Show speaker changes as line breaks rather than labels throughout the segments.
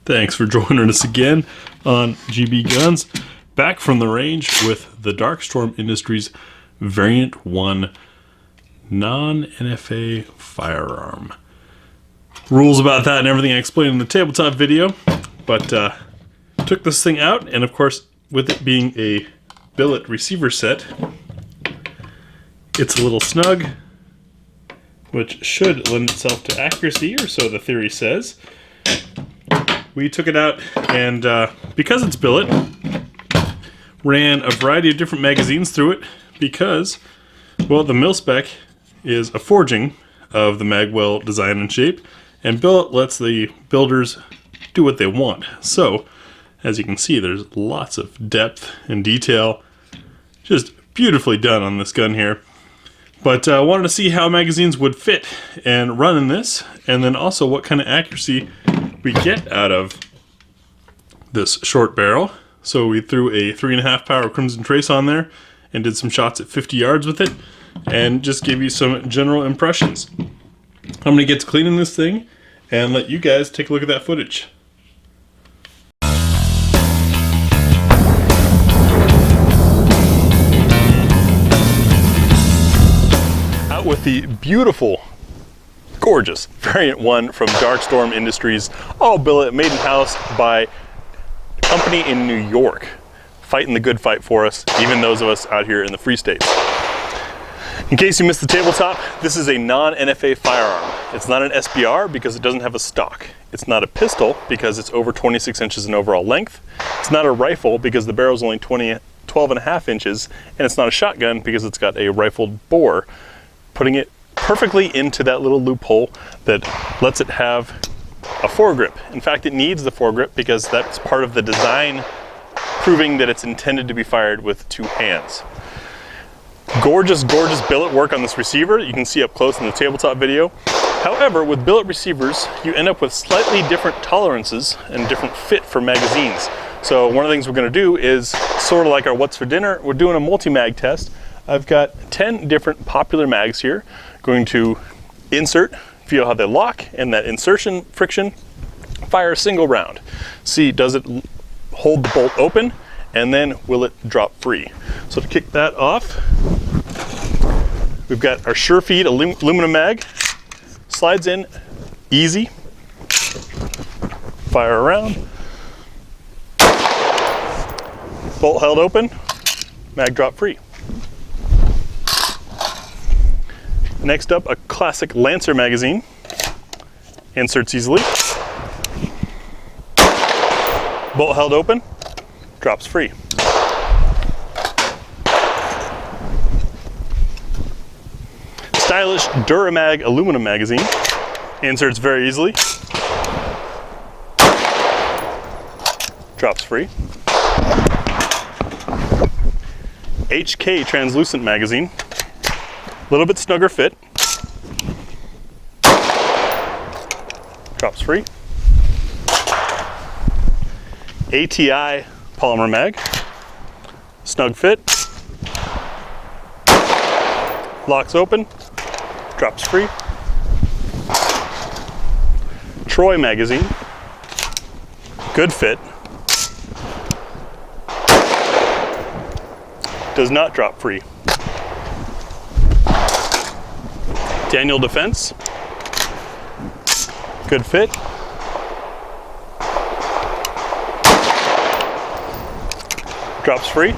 Thanks for joining us again on GBGuns. Back from the range with the Darkstorm Industries Variant 1 Non-NFA firearm. Rules about that and everything I explained in the tabletop video. But took this thing out, and of course, with it being a billet receiver set, it's a little snug, which should lend itself to accuracy, or so the theory says. We took it out, and because it's billet, ran a variety of different magazines through it because, well, the mil-spec is a forging of the magwell design and shape, and billet lets the builders do what they want. So, as you can see, there's lots of depth and detail. Just beautifully done on this gun here. But I wanted to see how magazines would fit and run in this, and then also what kind of accuracy we get out of this short barrel. So we threw a 3.5 power Crimson Trace on there and did some shots at 50 yards with it, and just give you some general impressions. I'm going to get to cleaning this thing and let you guys take a look at that footage. Out with the beautiful, gorgeous Variant 1 from Darkstorm Industries, all billet, made in-house by a company in New York, fighting the good fight for us, even those of us out here in the Free States. In case you missed the tabletop, this is a non-NFA firearm. It's not an SBR because it doesn't have a stock. It's not a pistol because it's over 26 inches in overall length. It's not a rifle because the barrel is only 12.5 inches, and it's not a shotgun because it's got a rifled bore, putting it perfectly into that little loophole that lets it have a foregrip. In fact, it needs the foregrip because that's part of the design, proving that it's intended to be fired with two hands. Gorgeous, gorgeous billet work on this receiver. You can see up close in the tabletop video. However, with billet receivers, you end up with slightly different tolerances and different fit for magazines. So one of the things we're going to do is sort of like our What's for Dinner. We're doing a multi-mag test. I've got 10 different popular mags here. Going to insert, feel how they lock, and that insertion friction, fire a single round. See, does it hold the bolt open, and then will it drop free? So to kick that off, we've got our Sure Feed aluminum mag. Slides in easy. Fire around. Bolt held open, mag drop free. Next up, a classic Lancer magazine. Inserts easily. Bolt held open, drops free. Stylish Duramag aluminum magazine. Inserts very easily. Drops free. HK translucent magazine. A little bit snugger fit. Drops free. ATI polymer mag. Snug fit. Locks open. Drops free. Troy magazine. Good fit. Does not drop free. Daniel Defense. Good fit. Drops free.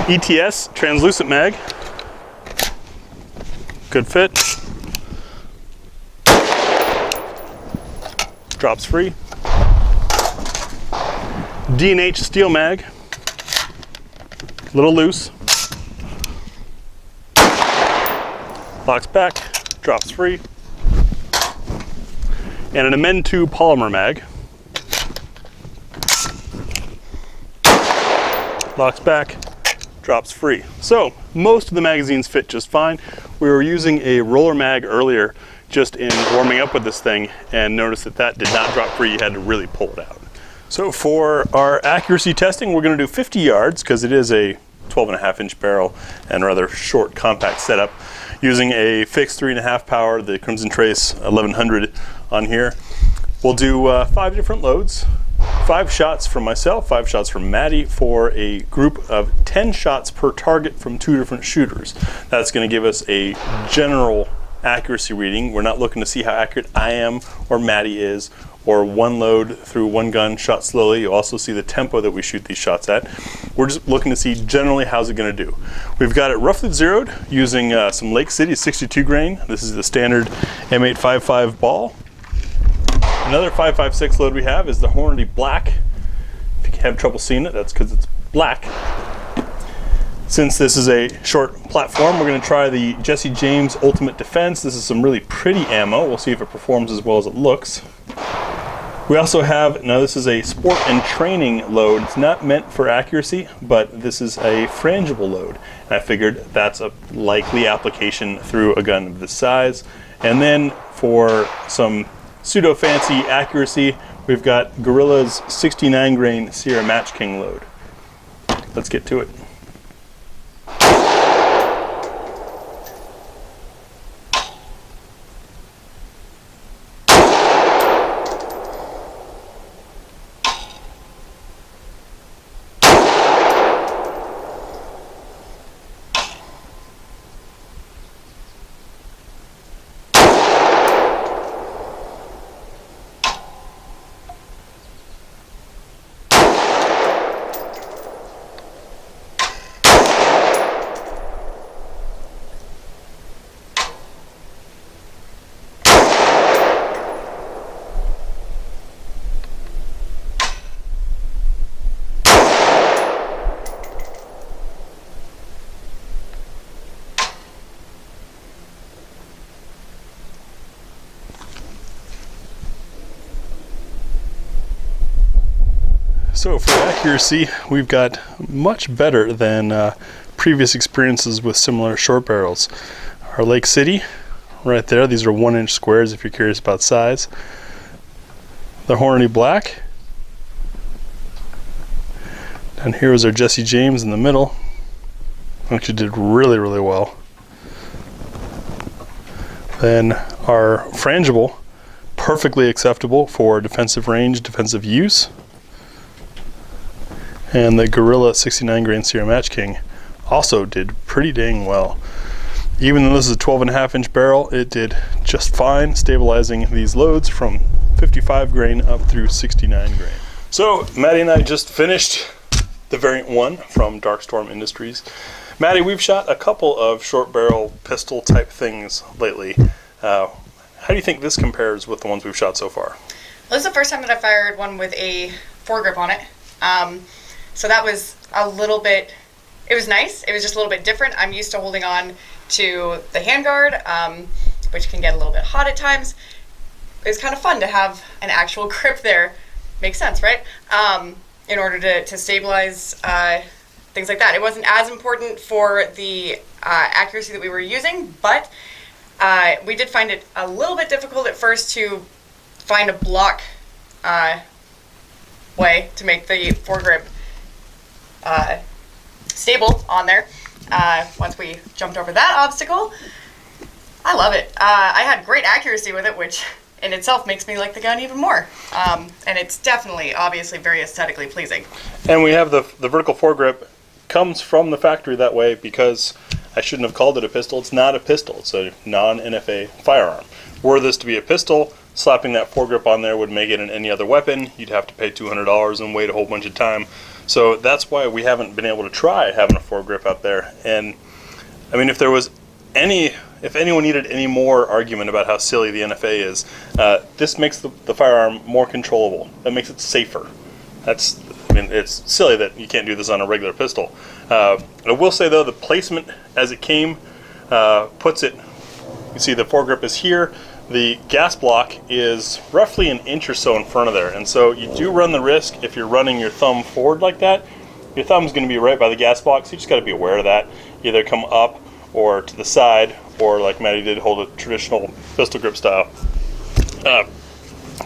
ETS translucent mag. Good fit. Drops free. D&H steel mag. Little loose. Locks back, drops free. And an Amend 2 polymer mag. Locks back, drops free. So most of the magazines fit just fine. We were using a roller mag earlier just in warming up with this thing, and noticed that that did not drop free. You had to really pull it out. So for our accuracy testing, we're going to do 50 yards because it is a 12.5-inch barrel and rather short, compact setup, using a fixed 3.5 power, the Crimson Trace 1100 on here. We'll do 5 different loads, 5 shots from myself, 5 shots from Maddie, for a group of 10 shots per target from 2 different shooters. That's going to give us a general accuracy reading. We're not looking to see how accurate I am or Maddie is, or one load through one gun shot slowly. You'll also see the tempo that we shoot these shots at. We're just looking to see generally how's it going to do. We've got it roughly zeroed using some Lake City 62 grain. This is the standard M855 ball. Another 5.56 load we have is the Hornady Black. If you have trouble seeing it, that's because it's black. Since this is a short platform, we're going to try the Jesse James Ultimate Defense. This is some really pretty ammo. We'll see if it performs as well as it looks. We also have, now this is a sport and training load. It's not meant for accuracy, but this is a frangible load. And I figured that's a likely application through a gun of this size. And then for some pseudo fancy accuracy, we've got Gorilla's 69 grain Sierra Match King load. Let's get to it. So for accuracy, we've got much better than previous experiences with similar short barrels. Our Lake City, right there, these are 1-inch squares if you're curious about size. The Hornady Black. And here was our Jesse James in the middle. Actually did really, really well. Then our frangible, perfectly acceptable for defensive range, defensive use. And the Gorilla 69 grain Sierra Match King also did pretty dang well. Even though this is a 12.5-inch barrel, it did just fine, stabilizing these loads from 55 grain up through 69 grain. So Maddie and I just finished the Variant 1 from Darkstorm Industries. Maddie, we've shot a couple of short barrel pistol type things lately. How do you think this compares with the ones we've shot so far?
Well, this is the first time that I fired one with a foregrip on it. So that was a little bit, it was nice. It was just a little bit different. I'm used to holding on to the handguard, which can get a little bit hot at times. It was kind of fun to have an actual grip there. Makes sense, right? In order to stabilize things like that. It wasn't as important for the accuracy that we were using, but we did find it a little bit difficult at first to find a block way to make the foregrip stable on there. Once we jumped over that obstacle, I love it. I had great accuracy with it, which in itself makes me like the gun even more. And it's definitely, obviously, very aesthetically pleasing.
And we have the vertical foregrip comes from the factory that way because I shouldn't have called it a pistol. It's not a pistol. It's a non-NFA firearm. Were this to be a pistol, slapping that foregrip on there would make it in any other weapon. You'd have to pay $200 and wait a whole bunch of time. So that's why we haven't been able to try having a foregrip out there. And I mean, if anyone needed any more argument about how silly the NFA is, this makes the firearm more controllable. That makes it safer. It's silly that you can't do this on a regular pistol. I will say though, the placement as it came puts it, you see the foregrip is here. The gas block is roughly an inch or so in front of there, and so you do run the risk if you're running your thumb forward like that, your thumb's going to be right by the gas block, so you just got to be aware of that. Either come up or to the side, or like Maddie did, hold a traditional pistol grip style.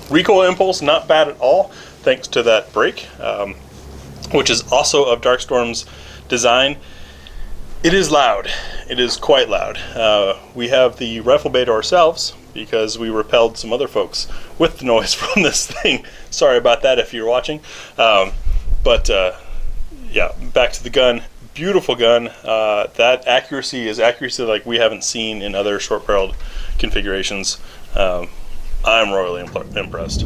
Recoil impulse, not bad at all, thanks to that brake, which is also of Darkstorm's design. It is loud. It is quite loud. We have the rifle bay to ourselves because we repelled some other folks with the noise from this thing. Sorry about that if you're watching. Yeah, back to the gun. Beautiful gun. That accuracy is accuracy like we haven't seen in other short barreled configurations. I'm royally impressed.